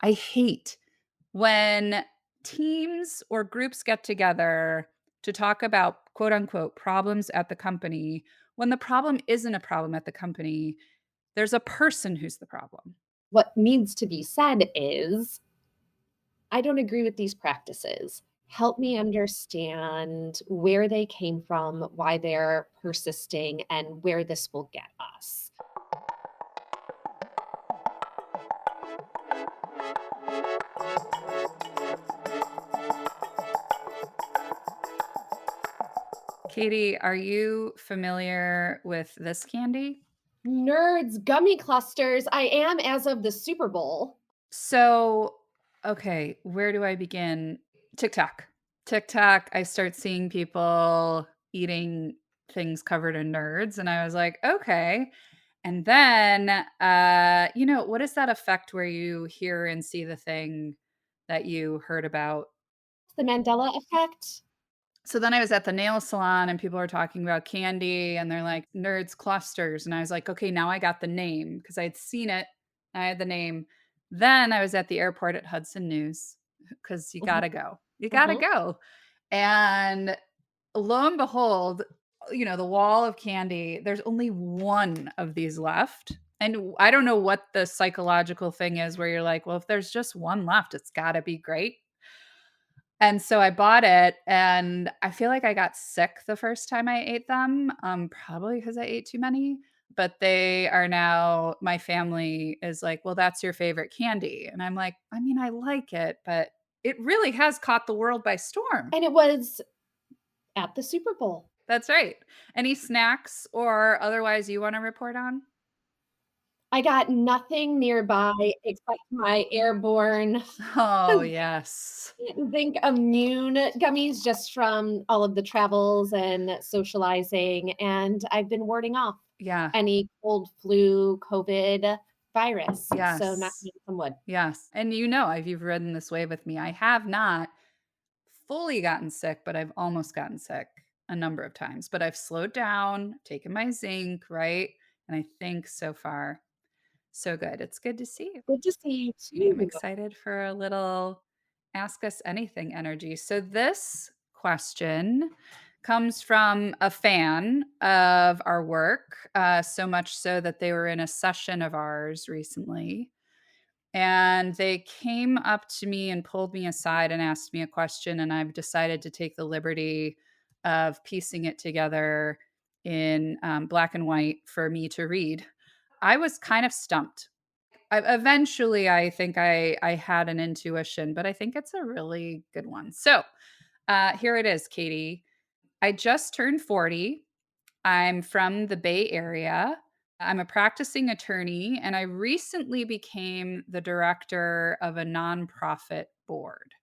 I hate when teams or groups get together to talk about quote unquote problems at the company when the problem isn't a problem at the company. There's a person who's the problem. What needs to be said is, I don't agree with these practices. Help me understand where they came from, why they're persisting, and where this will get us. Katie, are you familiar with this candy? Nerds, gummy clusters. I am as of the Super Bowl. So, okay, where do I begin? TikTok. TikTok, I start seeing people eating things covered in nerds, and I was like, okay. And then, what is that effect where you hear and see the thing that you heard about? The Mandela effect. So then I was at the nail salon and people were talking about candy and they're like nerds clusters. And I was like, okay, now I got the name because I had seen it. I had the name. Then I was at the airport at Hudson News because you Mhm, gotta go. You gotta mhm. go. And lo and behold, the wall of candy, there's only one of these left. And I don't know what the psychological thing is where you're like, well, if there's just one left, it's gotta be great. And so I bought it, and I feel like I got sick the first time I ate them, probably because I ate too many, but they are now my family is like, "Well, that's your favorite candy." And I'm like, "I mean, I like it, but it really has caught the world by storm." And it was at the Super Bowl. That's right. Any snacks or otherwise you wanna report on? I got nothing nearby except my airborne Oh, yes. Think immune gummies just from all of the travels and socializing, and I've been warding off Yeah. any cold, flu, COVID virus, so knock Yes. on some wood. Yes, and you've ridden this wave with me. I have not fully gotten sick, but I've almost gotten sick a number of times. But I've slowed down, taken my zinc, right? And I think so far, so good. It's good to see you. Good to see you I'm too. excited for a little ask us anything energy. So this question comes from a fan of our work, so much so that they were in a session of ours recently. And they came up to me and pulled me aside and asked me a question. And I've decided to take the liberty of piecing it together in black and white for me to read. I was kind of stumped. Eventually, I think I had an intuition, but I think it's a really good one. So here it is, Katie. I just turned 40. I'm from the Bay Area. I'm a practicing attorney, and I recently became the director of a nonprofit board.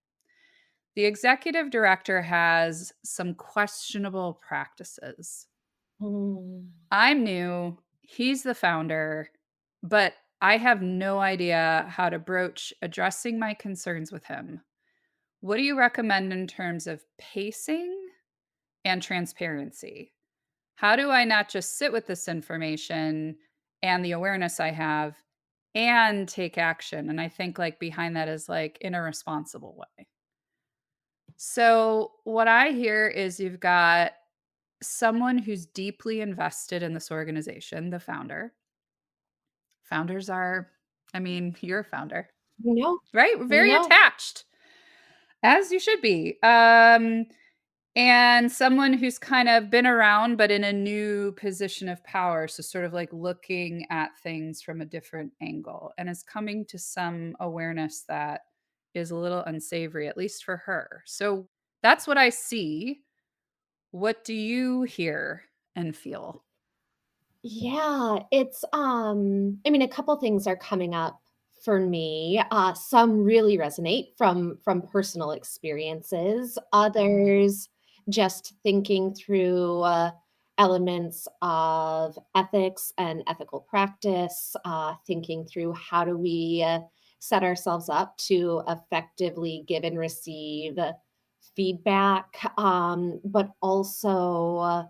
The executive director has some questionable practices. Mm. I'm new, he's the founder, but I have no idea how to broach addressing my concerns with him. What do you recommend in terms of pacing and transparency? How do I not just sit with this information and the awareness I have and take action? And I think like behind that is like in a responsible way. So, what I hear is you've got someone who's deeply invested in this organization, the founder. Founders are, I mean, you're a founder, No, right? We're very no. attached, as you should be. And someone who's kind of been around, but in a new position of power. So, sort of like looking at things from a different angle and is coming to some awareness that is a little unsavory, at least for her. So, that's what I see. What do you hear and feel? Yeah, it's, I mean, a couple things are coming up for me. Some really resonate from personal experiences. Others just thinking through elements of ethics and ethical practice, thinking through how do we set ourselves up to effectively give and receive feedback, but also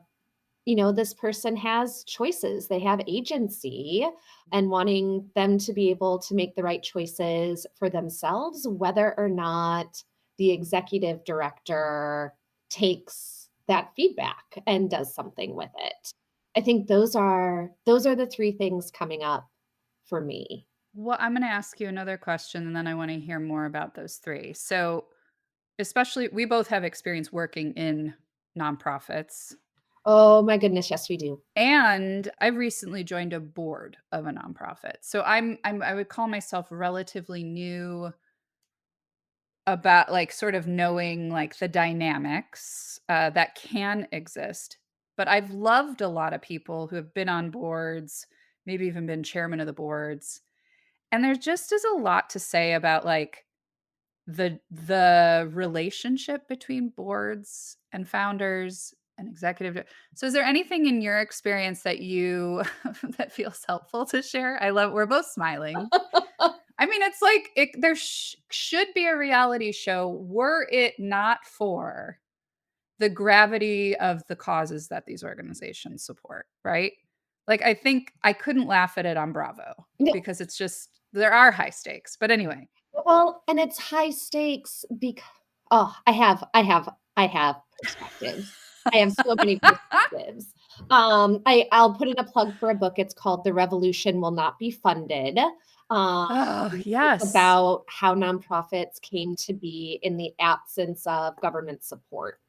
this person has choices, they have agency, and wanting them to be able to make the right choices for themselves, whether or not the executive director takes that feedback and does something with it. I think those are the 3 things coming up for me. Well, I'm gonna ask you another question, and then I wanna hear more about those 3. So, especially we both have experience working in nonprofits, Oh my goodness, yes, we do. and I recently joined a board of a nonprofit. So I would call myself relatively new about, like, sort of knowing, like, the dynamics, that can exist. But I've loved a lot of people who have been on boards, maybe even been chairman of the boards, and there just is a lot to say about, like, the relationship between boards and founders and so is there anything in your experience that you that feels helpful to share? I love we're both smiling. I mean, it's like there should be a reality show were it not for the gravity of the causes that these organizations support, right? Like, I think I couldn't laugh at it on Bravo because it's just there are high stakes. But anyway. Well, and it's high stakes because oh, I have perspectives. I have so many perspectives. I'll put in a plug for a book. It's called The Revolution Will Not Be Funded. Um, Oh, it's yes. about how nonprofits came to be in the absence of government support,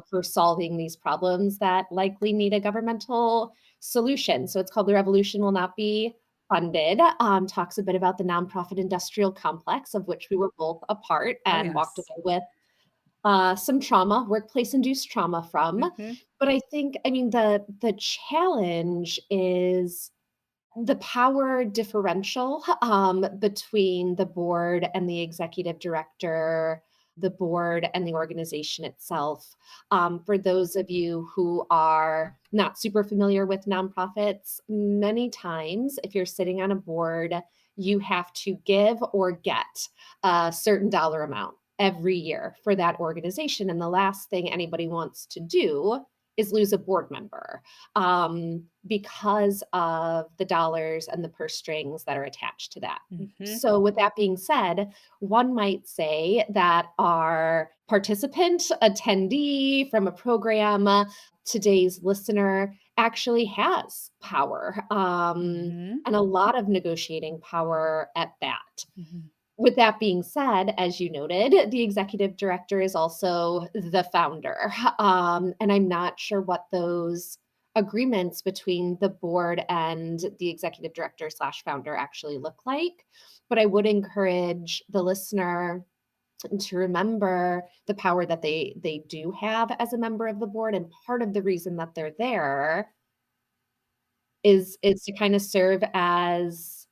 for solving these problems that likely need a governmental solution. So it's called The Revolution Will Not Be Funded, talks a bit about the nonprofit industrial complex of which we were both a part Oh, and walked yes. away with some trauma, workplace induced trauma from. Mhm. But I think, I mean, the challenge is the power differential between the board and the executive director, the board and the organization itself. For those of you who are not super familiar with nonprofits, many times if you're sitting on a board, you have to give or get a certain dollar amount every year for that organization. And the last thing anybody wants to do is lose a board member, because of the dollars and the purse strings that are attached to that. Mhm. So, with that being said, one might say that our participant, attendee from a program, today's listener, actually has power, Mhm. and a lot of negotiating power at that. Mhm. With that being said, as you noted, the executive director is also the founder. And I'm not sure what those agreements between the board and the executive director slash founder actually look like. But I would encourage the listener to remember the power that they do have as a member of the board. And part of the reason that they're there is to kind of serve as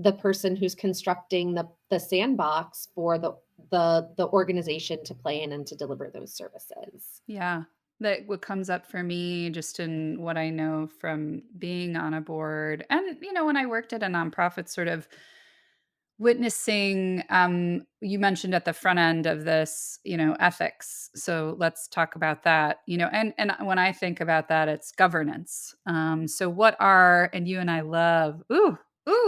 the person who's constructing the sandbox for the organization to play in and to deliver those services. Yeah. That what comes up for me just in what I know from being on a board and, when I worked at a nonprofit sort of witnessing, you mentioned at the front end of this, ethics. So let's talk about that, and when I think about that, it's governance. So what are, and you and I love,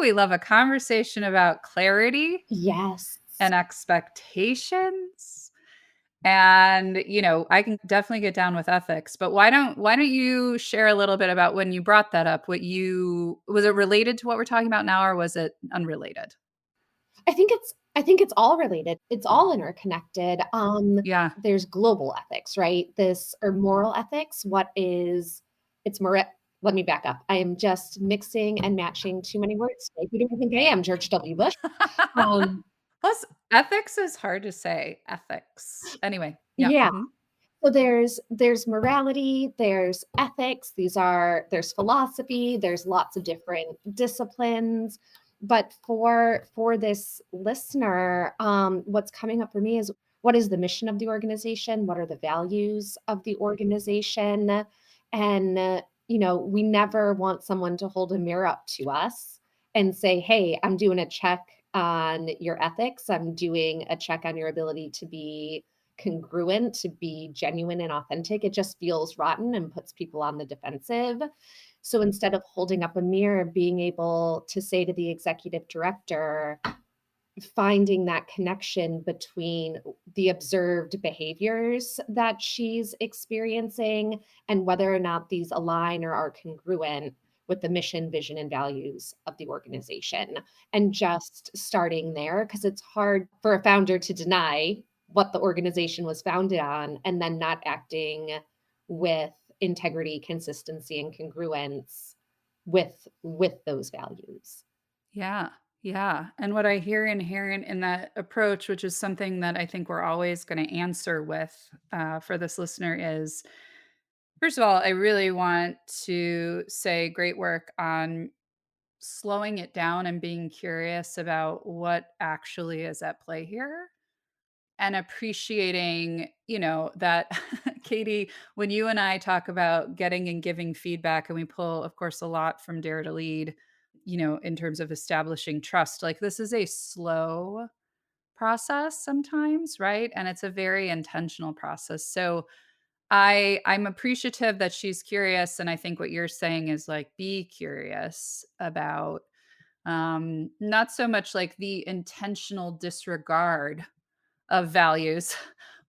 we love a conversation about clarity Yes. and expectations. And, I can definitely get down with ethics, but why don't you share a little bit about when you brought that up, what you was it related to what we're talking about now, or was it unrelated? I think it's all related. It's all interconnected. Yeah. There's global ethics, right? This or moral ethics. What is it's more let me back up. I am just mixing and matching too many words today. Who do I think I am? George W. Bush. Um, Plus, ethics is hard to say. Ethics. Anyway, yeah. yeah. Mhm. So there's morality, there's ethics, there's philosophy, there's lots of different disciplines. But for this listener, what's coming up for me is what is the mission of the organization? What are the values of the organization? And we never want someone to hold a mirror up to us and say, "Hey, I'm doing a check on your ethics. I'm doing a check on your ability to be congruent, to be genuine and authentic, it just feels rotten and puts people on the defensive. So instead of holding up a mirror, being able to say to the executive director, finding that connection between the observed behaviors that she's experiencing and whether or not these align or are congruent with the mission, vision, and values of the organization. And just starting there, because it's hard for a founder to deny what the organization was founded on and then not acting with integrity, consistency, and congruence with those values. Yeah. Yeah. And what I hear inherent in that approach, which is something that I think we're always going to answer with for this listener, is first of all, I really want to say great work on slowing it down and being curious about what actually is at play here and appreciating, that Katie, when you and I talk about getting and giving feedback, and we pull, of course, a lot from Dare to Lead, in terms of establishing trust, like this is a slow process sometimes, right? And it's a very intentional process. So I'm appreciative that she's curious. And I think what you're saying is like be curious about not so much like the intentional disregard of values,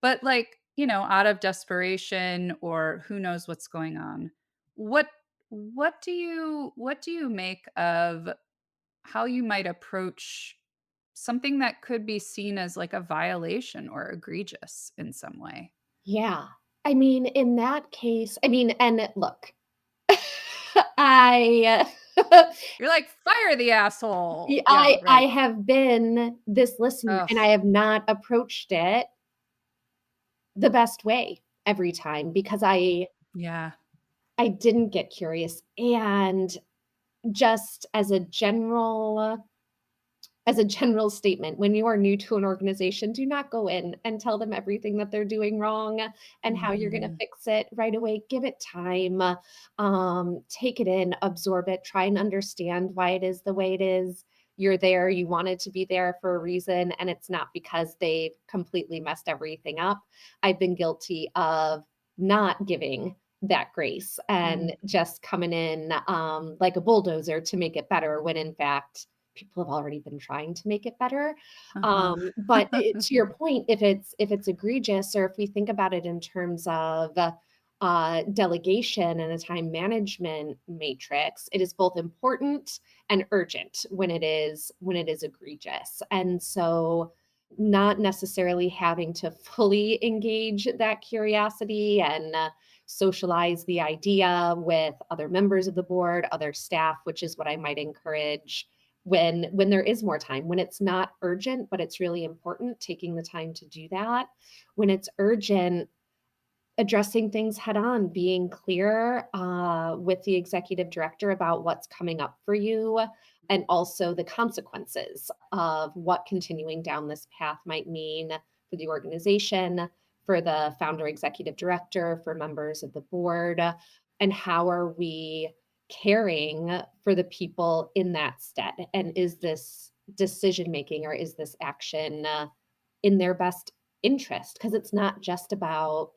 but like, out of desperation or who knows what's going on. What what do you make of how you might approach something that could be seen as like a violation or egregious in some way? Yeah. I mean, in that case, I mean, and look, I You're like, "Fire the asshole." y Yeah, I right. have been this listener, Ugh, and I have not approached it the best way every time because yeah. I didn't get curious, and just as a general statement, when you are new to an organization, do not go in and tell them everything that they're doing wrong and how you're gonna Mhm. fix it right away. Give it time, take it in, absorb it, try and understand why it is the way it is. You're there, you wanted to be there for a reason, and it's not because they've completely messed everything up. I've been guilty of not giving that grace Mm. and just coming in, like a bulldozer to make it better when in fact people have already been trying to make it better. Uh-huh. But to your point, if it's egregious, or if we think about it in terms of delegation and a time management matrix, it is both important and urgent when it is egregious. And so not necessarily having to fully engage that curiosity and socialize the idea with other members of the board, other staff, which is what I might encourage when there is more time, when it's not urgent but it's really important, taking the time to do that. When it's urgent, addressing things head on, being clear with the executive director about what's coming up for you and also the consequences of what continuing down this path might mean for the organization, for the founder executive director, for members of the board, and how are we caring for the people in that stead? And is this decision making or is this action in their best interest? Because it's not just about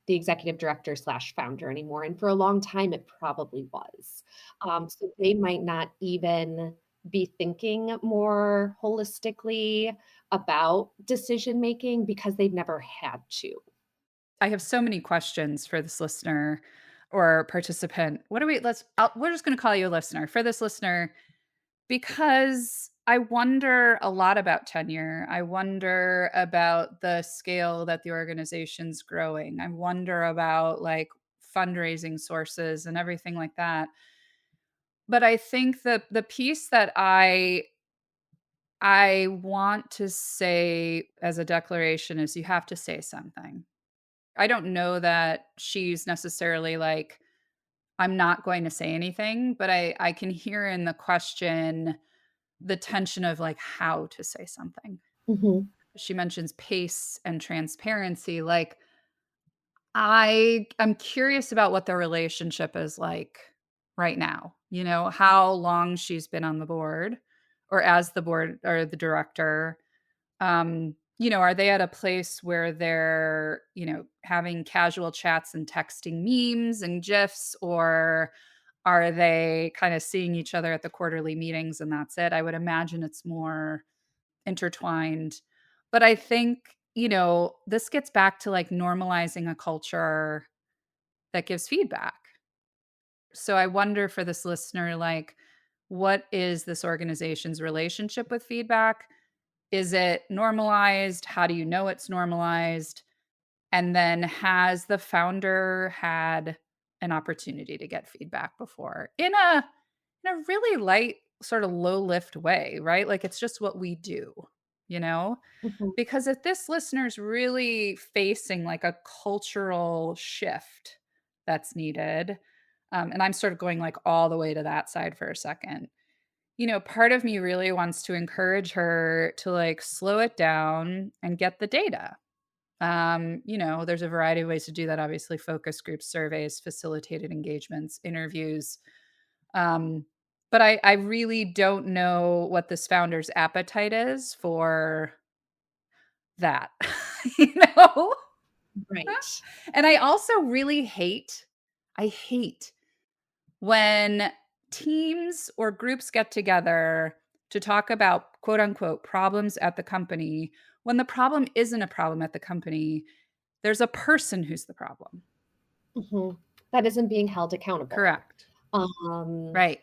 the executive director slash founder anymore. And for a long time, it probably was. So they might not even be thinking more holistically about decision making because they've never had to. I have so many questions for this listener or participant. What do we we're just going to call you a listener. For this listener, because I wonder a lot about tenure. I wonder about the scale that the organization's growing. I wonder about like fundraising sources and everything like that. But I think the piece that I want to say as a declaration is you have to say something. I don't know that she's necessarily like, I'm not going to say anything, but I can hear in the question the tension of like how to say something. Mhm, She mentions pace and transparency. Like I'm curious about what the relationship is like right now. How long she's been on the board or as the board or the director. Are they at a place where they're, having casual chats and texting memes and GIFs, or are they kind of seeing each other at the quarterly meetings and that's it? I would imagine it's more intertwined. But I think, this gets back to like normalizing a culture that gives feedback. So I wonder for this listener, like, what is this organization's relationship with feedback? Is it normalized? How do you know it's normalized? And then has the founder had an opportunity to get feedback before in a really light, sort of low lift way, right? Like it's just what we do, you know? Mhm, Because if this listener's really facing like a cultural shift that's needed, and I'm sort of going like all the way to that side for a second, part of me really wants to encourage her to like slow it down and get the data. There's a variety of ways to do that, obviously, focus groups, surveys, facilitated engagements, interviews. Um, but I really don't know what this founder's appetite is for that. you know? right. And I also really I hate when teams or groups get together to talk about quote unquote problems at the company when the problem isn't a problem at the company. There's a person who's the problem. Mhm. That isn't being held accountable. Correct. Um, Right.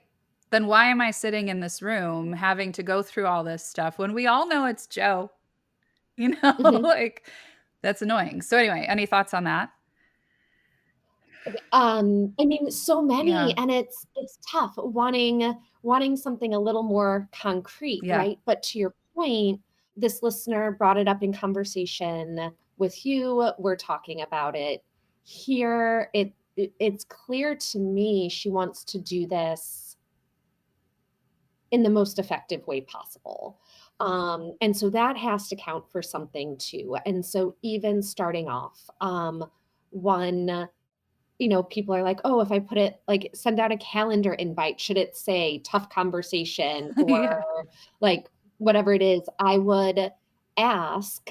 Then why am I sitting in this room having to go through all this stuff when we all know it's Joe? mhm. Like that's annoying. So anyway, any thoughts on that? I mean, so many, Yeah. and it's tough wanting something a little more concrete, Yeah. right? But to your point, this listener brought it up in conversation with you. We're talking about it here. It's clear to me she wants to do this in the most effective way possible. And so that has to count for something too. And so even starting off, one people are like, "Oh, if I put it like send out a calendar invite, should it say tough conversation or Yeah. like whatever it is?" I would ask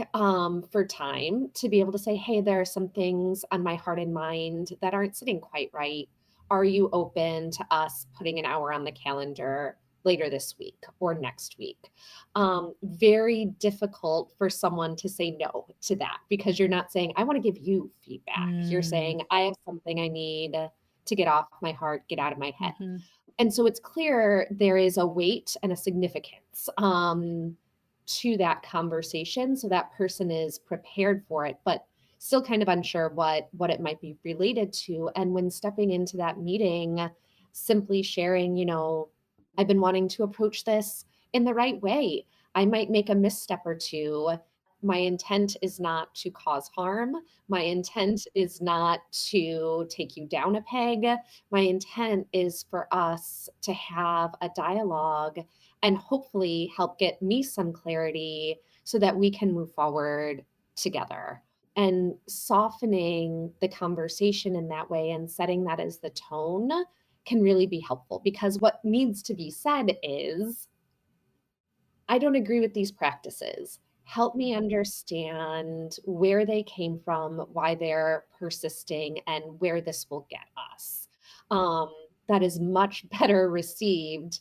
for time to be able to say, "Hey, there are some things on my heart and mind that aren't sitting quite right. Are you open to us putting an hour on the calendar later this week or next week?" Very difficult for someone to say no to that because you're not saying, "I want to give you feedback." You're Mm. saying, "I have something I need to get off my heart, get out of my head." Mhm. And so it's clear there is a weight and a significance to that conversation. So that person is prepared for it, but still kind of unsure what it might be related to. And when stepping into that meeting, simply sharing, I've been wanting to approach this in the right way. I might make a misstep or two. My intent is not to cause harm. My intent is not to take you down a peg. My intent is for us to have a dialogue and hopefully help get me some clarity so that we can move forward together. And softening the conversation in that way and setting that as the tone can really be helpful because what needs to be said is, "I don't agree with these practices. Help me understand where they came from, why they're persisting, and where this will get us." Um, that is much better received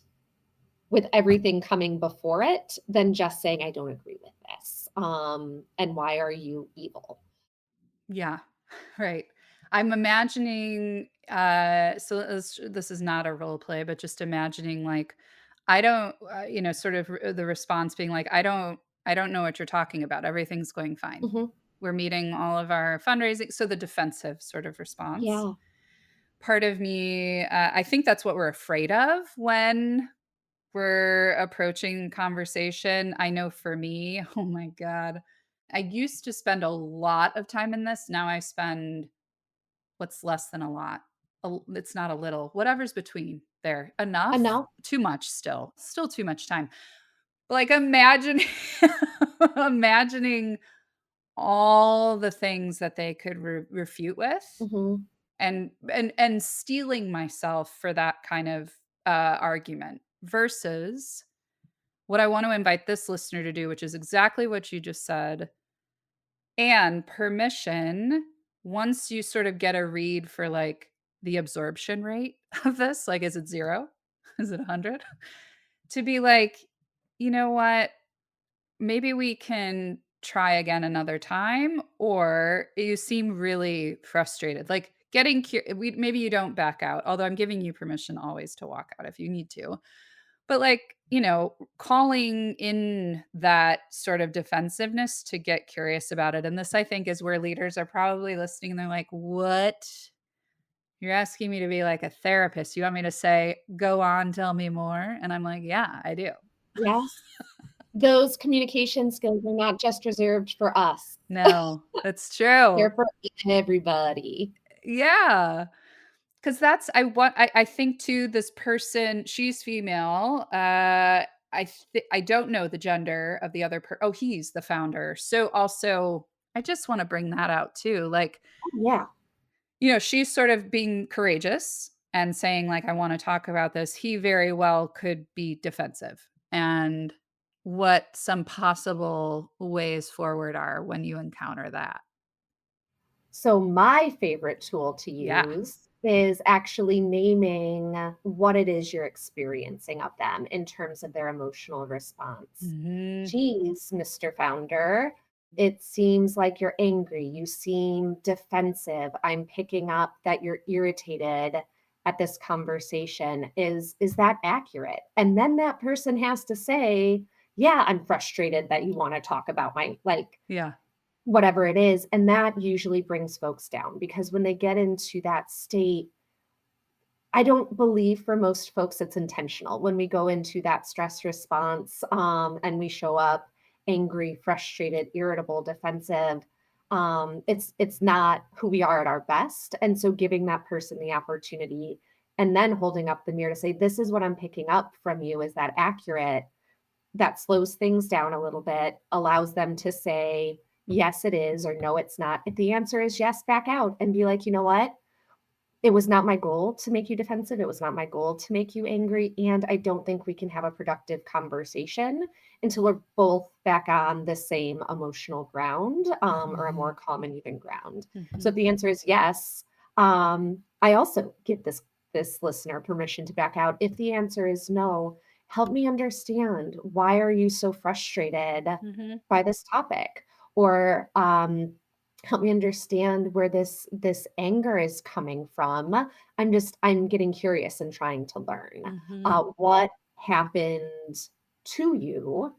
with everything coming before it than just saying, "I don't agree with this." And why are you evil? Yeah. Right. I'm imagining so this is not a role play, but just imagining like I don't sort of the response being like I don't know what you're talking about. Everything's going fine. Mhm. We're meeting all of our fundraising, so the defensive sort of response. Yeah. Part of me I think that's what we're afraid of when we're approaching conversation. I know for me, oh my god, I used to spend a lot of time in this. Now I spend what's less than a lot? It's not a little, whatever's between there. Enough? Enough. Too much still. Still too much time. Like imagine imagining all the things that they could refute with Mhm. and stealing myself for that kind of argument versus what I want to invite this listener to do, which is exactly what you just said, and permission, once you sort of get a read for, like, the absorption rate of this, like, is it 0? Is it 100? To be like, "You know what? Maybe we can try again another time," or, "You seem really frustrated." Like, getting we maybe you don't back out, although I'm giving you permission always to walk out if you need to. But, like, calling in that sort of defensiveness to get curious about it, and this, I think, is where leaders are probably listening, and they're like, "What? You're asking me to be like a therapist. You want me to say, 'Go on, tell me more?'" And I'm like, "Yeah, I do." Yes. Those communication skills are not just reserved for us. No, that's true. They're for everybody. Yeah, because that's I think too, this person, she's female, I don't know the gender of the other oh, he's the founder. So, also, I just wanna bring that out too, like, Oh, yeah. she's sort of being courageous and saying, like, "I wanna talk about this." He very well could be defensive, and what some possible ways forward are when you encounter that. So my favorite tool to Yeah. use is actually naming what it is you're experiencing of them in terms of their emotional response. Mhm. Geez, Mr. Founder, it seems like you're angry. You seem defensive. I'm picking up that you're irritated at this conversation. Is that accurate? And then that person has to say, yeah, I'm frustrated that you want to talk about my like Yeah. whatever it is, and that usually brings folks down because when they get into that state, I don't believe for most folks it's intentional. When we go into that stress response, and we show up angry, frustrated, irritable, defensive, it's not who we are at our best, and so giving that person the opportunity and then holding up the mirror to say, "This is what I'm picking up from you. Is that accurate?" That slows things down a little bit, allows them to say, "Yes, it is," or "No, it's not." If the answer is yes, back out and be like, "You know what? It was not my goal to make you defensive. It was not my goal to make you angry. And I don't think we can have a productive conversation until we're both back on the same emotional ground, or a more Mhm. calm and even ground." So if Mhm. the answer is yes, I also give this listener permission to back out. If the answer is no, help me understand, why are you so frustrated Mhm. by this topic? Or help me understand where this anger is coming from. I'm getting curious and trying to learn. Mhm. What happened to you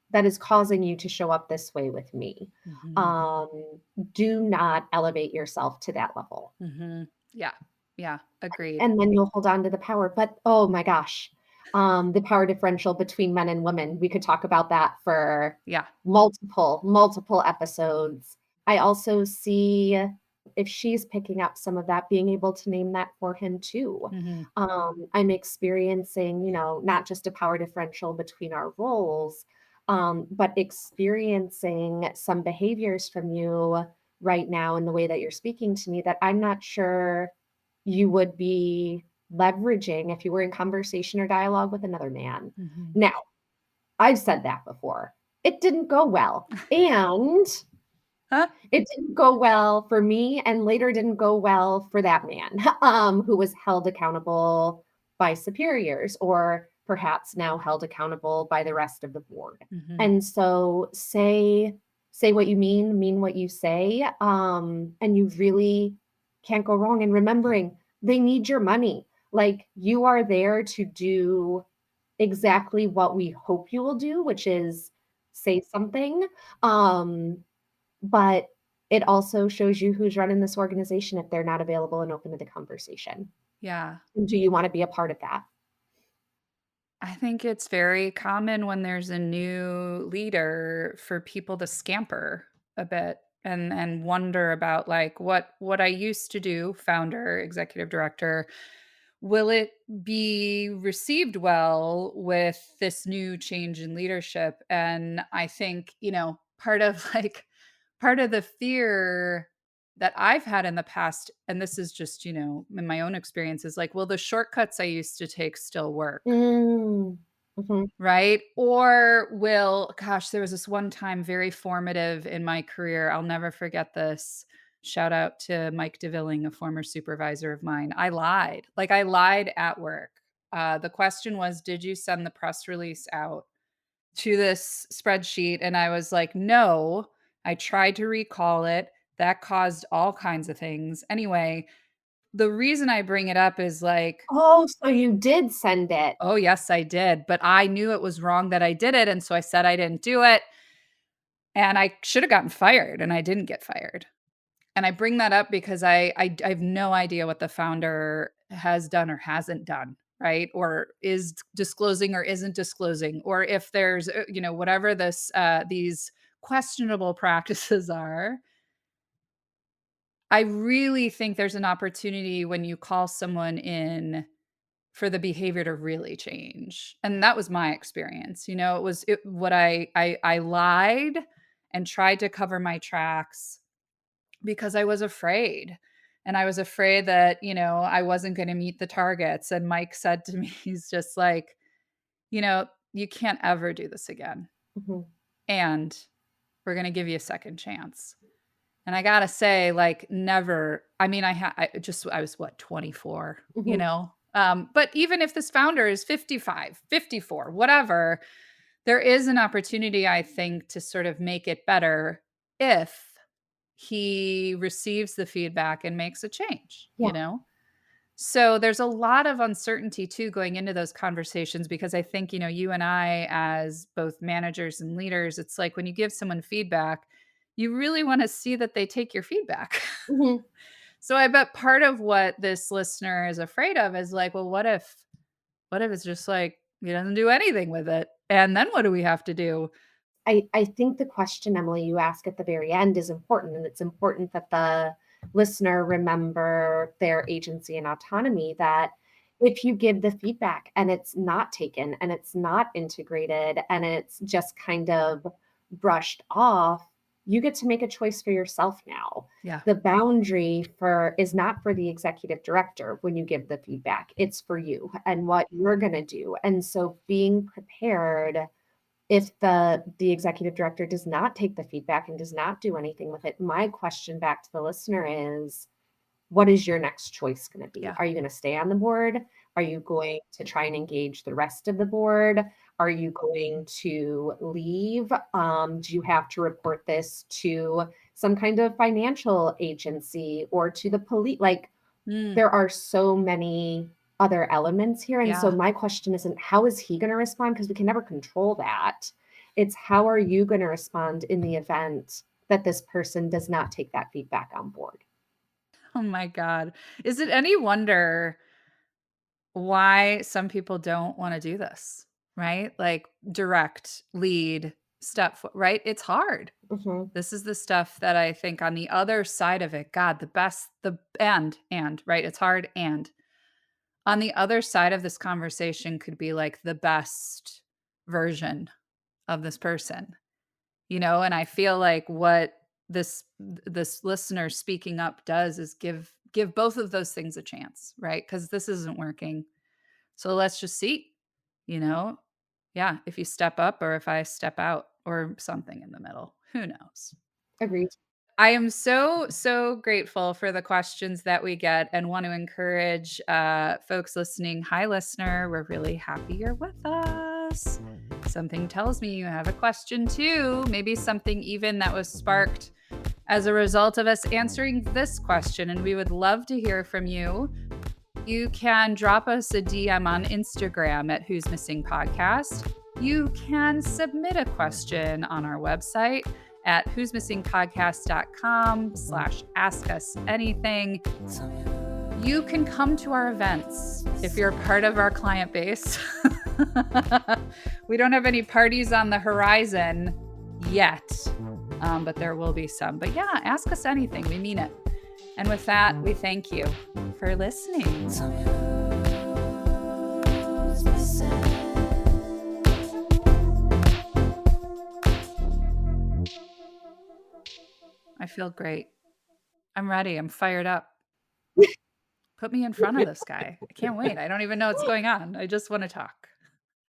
that is causing you to show up this way with me? Mhm. Um, do not elevate yourself to that level. Mhm. Yeah. Yeah, agreed. And then you'll hold on to the power. But oh my gosh, the power differential between men and women, we could talk about that for Yeah. multiple episodes. I also see if she's picking up some of that, being able to name that for him too. Mhm. I'm experiencing, not just a power differential between our roles, but experiencing some behaviors from you right now in the way that you're speaking to me that I'm not sure you would be leveraging if you were in conversation or dialogue with another man. Mhm. Now, I've said that before. It didn't go well, and Huh? it didn't go well for me and later didn't go well for that man, who was held accountable by superiors or perhaps now held accountable by the rest of the board. Mhm. And so say what you mean what you say, and you really can't go wrong. And remembering they need your money. Like you are there to do exactly what we hope you will do, which is say something. Um, but it also shows you who's running this organization if they're not available and open to the conversation. Yeah. And do you wanna be a part of that? I think it's very common when there's a new leader for people to scamper a bit and wonder about, like, what I used to do, founder, executive director, will it be received well with this new change in leadership? And I think, part of part of the fear that I've had in the past, and this is just, in my own experience, is like, well, the shortcuts I used to take still work. Mm. Mhm. right? Or will gosh, there was this one time very formative in my career. I'll never forget this. Shout out to Mike DeVilling, a former supervisor of mine. I lied. Like I lied at work. The question was, did you send the press release out to this spreadsheet? And I was like, no. I tried to recall it. That caused all kinds of things. Anyway, the reason I bring it up is like, Oh, so you did send it. oh, yes, I did, but I knew it was wrong that I did it, and so I said I didn't do it, and I should have gotten fired, and I didn't get fired. And I bring that up because I have no idea what the founder has done or hasn't done, right? Or is disclosing or isn't disclosing, or if there's, whatever these questionable practices are. I really think there's an opportunity when you call someone in for the behavior to really change, and that was my experience. It was what I lied and tried to cover my tracks because I was afraid, and I was afraid that, I wasn't gonna meet the targets, and Mike said to me, he's just like, "You can't ever do this again, Mhm, and we're gonna give you a second chance." And I gotta say, like, never I mean, I was what, 24, mhm, But even if this founder is 55, 54, whatever, there is an opportunity, I think, to sort of make it better if he receives the feedback and makes a change, yeah, So there's a lot of uncertainty too going into those conversations because I think, you and I, as both managers and leaders, it's like when you give someone feedback, you really want to see that they take your feedback. mhm. So I bet part of what this listener is afraid of is like, well, what if it's just like he doesn't do anything with it? And then what do we have to do? I think the question, Emily, you ask at the very end is important, and it's important that the listener remember their agency and autonomy, that if you give the feedback and it's not taken and it's not integrated and it's just kind of brushed off, you get to make a choice for yourself now. Yeah. The boundary for is not for the executive director when you give the feedback. It's for you and what you're going to do. And so being prepared if the executive director does not take the feedback and does not do anything with it, my question back to the listener is, what is your next choice going to be? Yeah. Are you going to stay on the board? Are you going to try and engage the rest of the board? Are you going to leave? Do you have to report this to some kind of financial agency or to the police? Like, Mm, there are so many other elements here, and so yeah. my question isn't how is he gonna respond, because we can never control that. It's how are you gonna respond in the event that this person does not take that feedback on board? Oh my God. Is it any wonder why some people don't want to do this, right? Like direct, lead, right? It's hard. Mhm. This is the stuff that I think on the other side of it, God, the best, right? It's hard. And on the other side of this conversation could be like the best version of this person, And I feel like what this listener speaking up does is give both of those things a chance, right? Because this isn't working. So let's just see, you know? Yeah, if you step up or if I step out or something in the middle. Who knows? Agreed. I am so, so grateful for the questions that we get and want to encourage folks listening. Hi, listener. We're really happy you're with us. Something tells me you have a question too. Maybe something even that was sparked as a result of us answering this question. And we would love to hear from you. You can drop us a DM on Instagram at Who's Missing Podcast. You can submit a question on our website at who'smissingpodcast.com/ask us anything. You can come to our events if you're part of our client base. We don't have any parties on the horizon yet, but there will be some. But yeah, ask us anything. We mean it. And with that, we thank you for listening. I feel great. I'm ready. I'm fired up. Put me in front of this guy. I can't wait. I don't even know what's going on. I just want to talk.